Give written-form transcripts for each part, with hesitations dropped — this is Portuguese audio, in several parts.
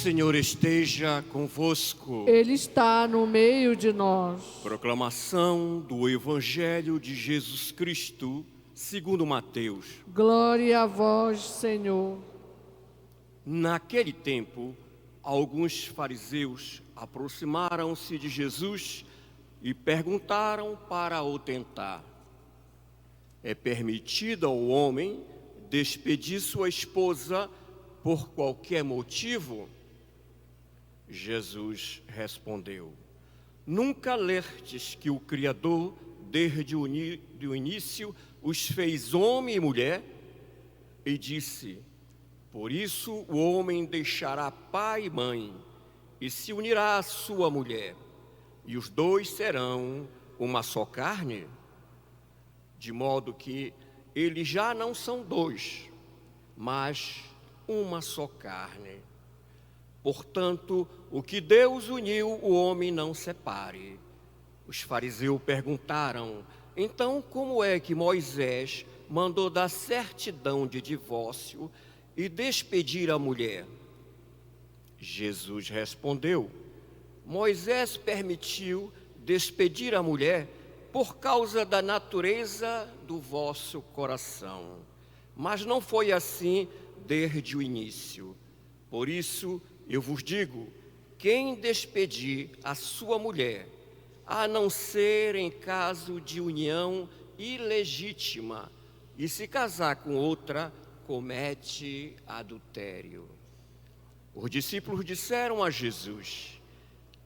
Senhor esteja convosco. Ele está no meio de nós. Proclamação do Evangelho de Jesus Cristo, segundo Mateus. Glória a vós, Senhor. Naquele tempo, alguns fariseus aproximaram-se de Jesus e perguntaram para o tentar: é permitido ao homem despedir sua esposa por qualquer motivo? Jesus respondeu: nunca lestes que o Criador, desde o início, os fez homem e mulher? E disse: por isso o homem deixará pai e mãe, e se unirá à sua mulher, e os dois serão uma só carne? De modo que eles já não são dois, mas uma só carne. Portanto, o que Deus uniu, o homem não separe. Os fariseus perguntaram: então como é que Moisés mandou dar certidão de divórcio e despedir a mulher? Jesus respondeu: Moisés permitiu despedir a mulher por causa da natureza do vosso coração, mas não foi assim desde o início. Por isso eu vos digo: quem despedir a sua mulher, a não ser em caso de união ilegítima, e se casar com outra, comete adultério. Os discípulos disseram a Jesus: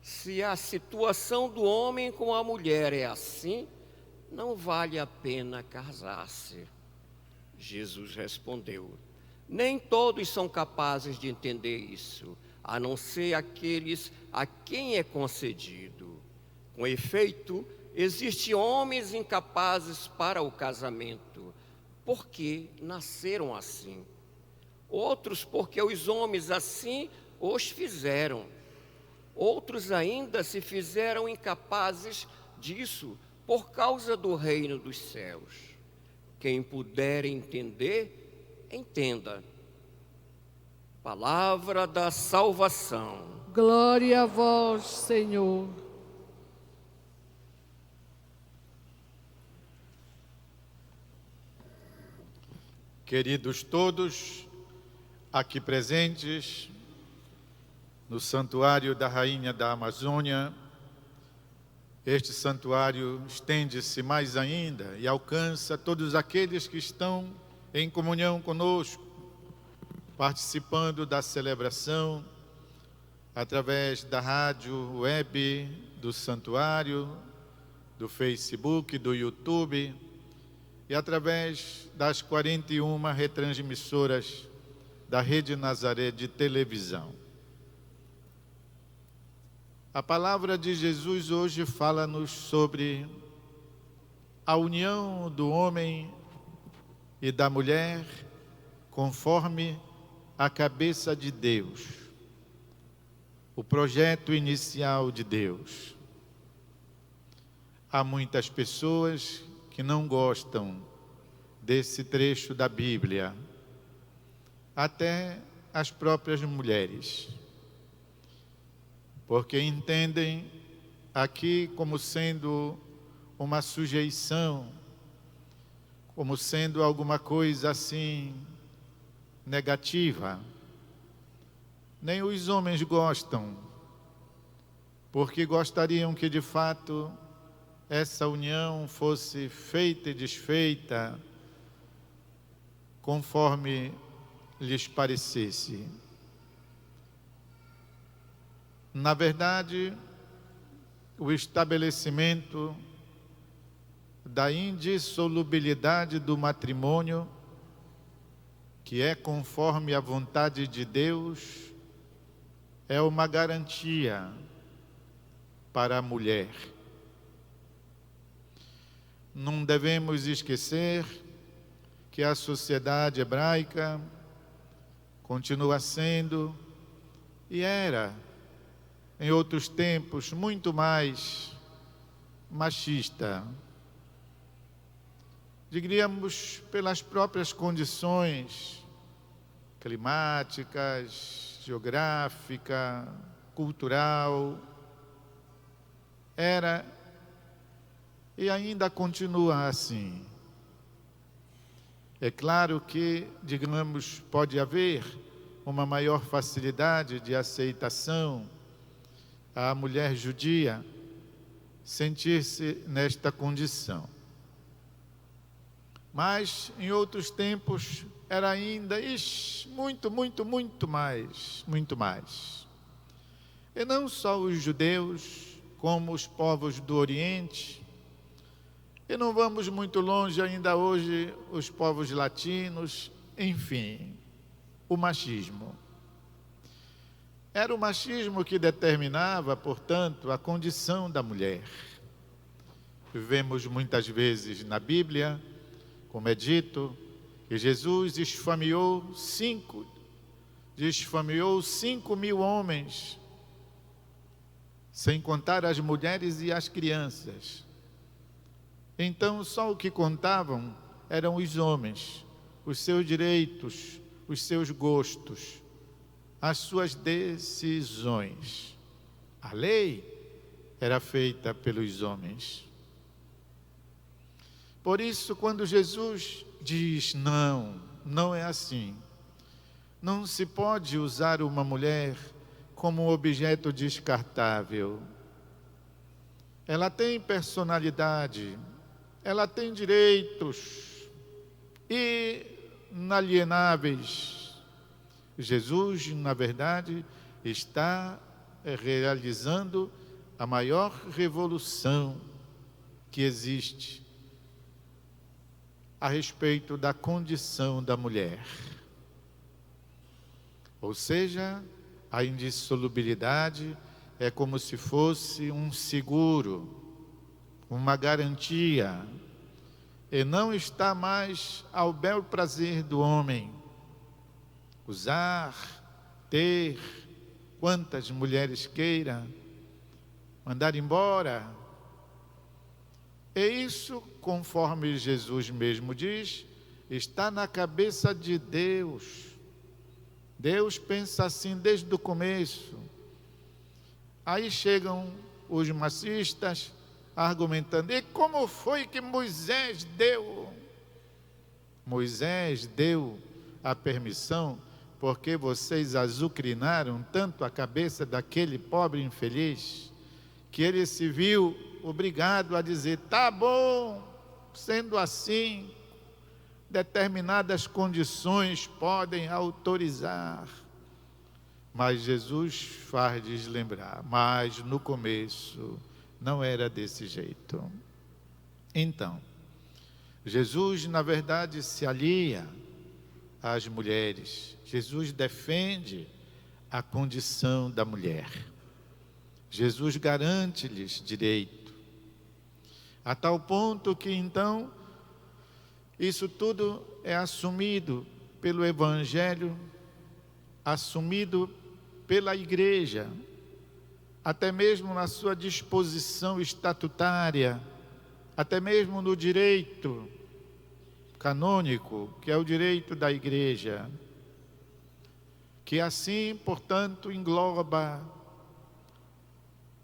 se a situação do homem com a mulher é assim, não vale a pena casar-se. Jesus respondeu: nem todos são capazes de entender isso, a não ser aqueles a quem é concedido. Com efeito, existem homens incapazes para o casamento, porque nasceram assim. Outros porque os homens assim os fizeram. Outros ainda se fizeram incapazes disso por causa do reino dos céus. Quem puder entender, entenda. Palavra da salvação. Glória a vós, Senhor. Queridos todos aqui presentes no Santuário da Rainha da Amazônia, este santuário estende-se mais ainda e alcança todos aqueles que estão em comunhão conosco, participando da celebração através da rádio web do santuário, do Facebook, do YouTube e através das 41 retransmissoras da Rede Nazaré de televisão. A palavra de Jesus hoje fala-nos sobre a união do homem e da mulher conforme a cabeça de Deus, o projeto inicial de Deus. Há muitas pessoas que não gostam desse trecho da Bíblia, até as próprias mulheres, porque entendem aqui como sendo uma sujeição, como sendo alguma coisa assim negativa. Nem os homens gostam, porque gostariam que de fato essa união fosse feita e desfeita conforme lhes parecesse. Na verdade, o estabelecimento da indissolubilidade do matrimônio, que é conforme a vontade de Deus, é uma garantia para a mulher. Não devemos esquecer que a sociedade hebraica continua sendo e era, em outros tempos, muito mais machista. Diríamos pelas próprias condições climáticas, geográfica, cultural. Era e ainda continua assim. É claro que, digamos, pode haver uma maior facilidade de aceitação à mulher judia sentir-se nesta condição. Mas, em outros tempos, era ainda muito mais. E não só os judeus, como os povos do Oriente, e não vamos muito longe ainda hoje, os povos latinos, enfim, o machismo. Era o machismo que determinava, portanto, a condição da mulher. Vemos muitas vezes na Bíblia, como é dito, que Jesus esfameou 5.000 homens, sem contar as mulheres e as crianças. Então, só o que contavam eram os homens, os seus direitos, os seus gostos, as suas decisões. A lei era feita pelos homens. Por isso, quando Jesus diz, não é assim. Não se pode usar uma mulher como um objeto descartável. Ela tem personalidade, ela tem direitos inalienáveis. Jesus, na verdade, está realizando a maior revolução que existe a respeito da condição da mulher. Ou seja, a indissolubilidade é como se fosse um seguro, uma garantia, e não está mais ao bel prazer do homem usar, ter, quantas mulheres queira, mandar embora. E isso, conforme Jesus mesmo diz, está na cabeça de Deus. Deus pensa assim desde o começo. Aí chegam os marxistas argumentando, e como foi que Moisés deu? Moisés deu a permissão porque vocês azucrinaram tanto a cabeça daquele pobre infeliz, que ele se viu obrigado a dizer, tá bom, sendo assim, determinadas condições podem autorizar. Mas Jesus faz lembrar, mas no começo não era desse jeito. Então, Jesus, na verdade, se alia às mulheres. Jesus defende a condição da mulher. Jesus garante-lhes direito. A tal ponto que, então, isso tudo é assumido pelo Evangelho, assumido pela Igreja, até mesmo na sua disposição estatutária, até mesmo no direito canônico, que é o direito da Igreja, que assim, portanto, engloba,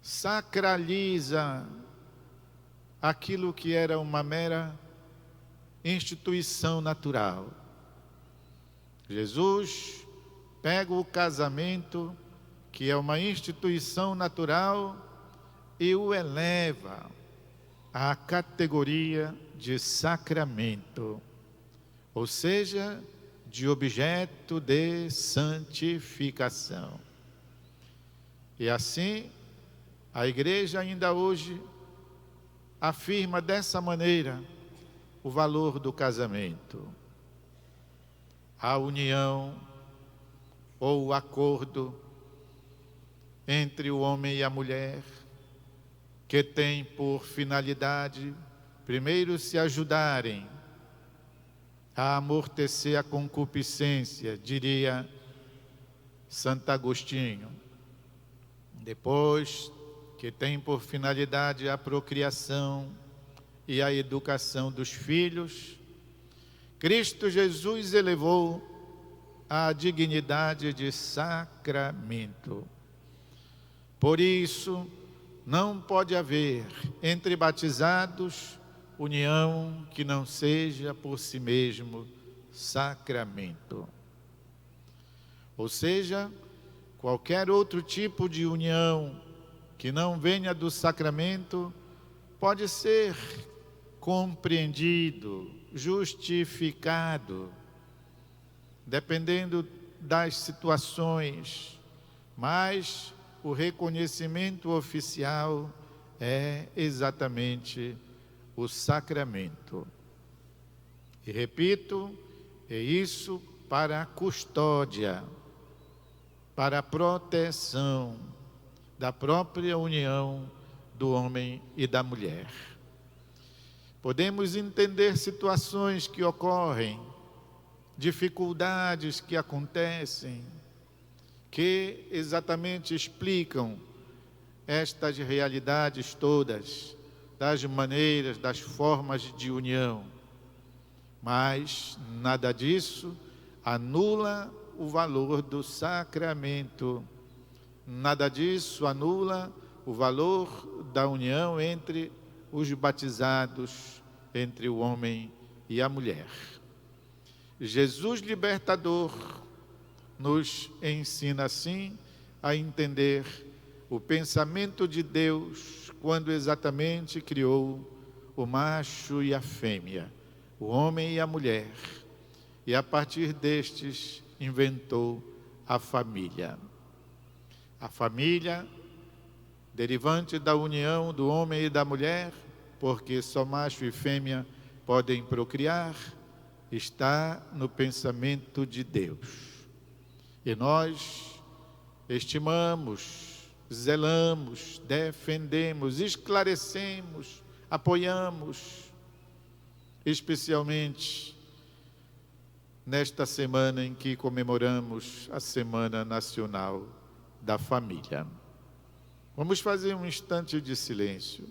sacraliza aquilo que era uma mera instituição natural. Jesus pega o casamento, que é uma instituição natural, e o eleva à categoria de sacramento, ou seja, de objeto de santificação. E assim, a Igreja ainda hoje afirma dessa maneira o valor do casamento. A união ou o acordo entre o homem e a mulher, que tem por finalidade, primeiro, se ajudarem a amortecer a concupiscência, diria Santo Agostinho. Depois, que tem por finalidade a procriação e a educação dos filhos, Cristo Jesus elevou a dignidade de sacramento. Por isso, não pode haver entre batizados união que não seja por si mesmo sacramento. Ou seja, qualquer outro tipo de união que não venha do sacramento pode ser compreendido, justificado, dependendo das situações, mas o reconhecimento oficial é exatamente o sacramento. E repito, é isso para a custódia, para a proteção da própria união do homem e da mulher. Podemos entender situações que ocorrem, dificuldades que acontecem, que exatamente explicam estas realidades todas, das maneiras, das formas de união. Mas nada disso anula o valor do sacramento. Nada disso anula o valor da união entre os batizados, entre o homem e a mulher. Jesus libertador nos ensina assim a entender o pensamento de Deus quando exatamente criou o macho e a fêmea, o homem e a mulher, e a partir destes inventou a família. A família, derivante da união do homem e da mulher, porque só macho e fêmea podem procriar, está no pensamento de Deus. E nós estimamos, zelamos, defendemos, esclarecemos, apoiamos, especialmente nesta semana em que comemoramos a Semana Nacional da Família. Vamos fazer um instante de silêncio.